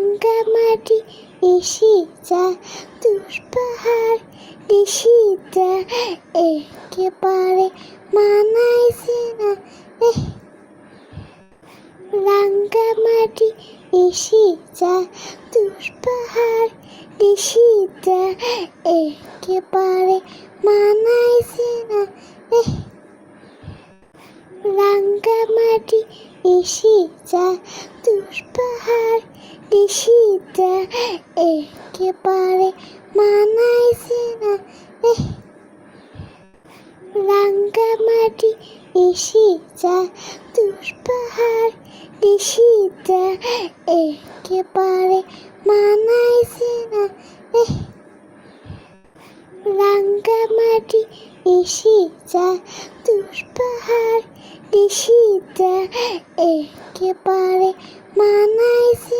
রাঙ্গামাটি নিশিতা তুষপাহাড় নিশিতা একেবারে মানাইছে না রাঙ্গামাটি নিশিতা তুষপাহাড় নিশিতা একেবারে মানাইছে না রাঙ্গামাটি নিশিতা তুষপাহাড় নিশিতা একেবারে মানাইছে না রাঙ্গামাটি নিশিতা তুষপাহাড় নিশিতা একেবারে মানাইছে না রাঙ্গামাটি নিশিতা তুষপাহাড় নিশিতা একেবারে মানাইছে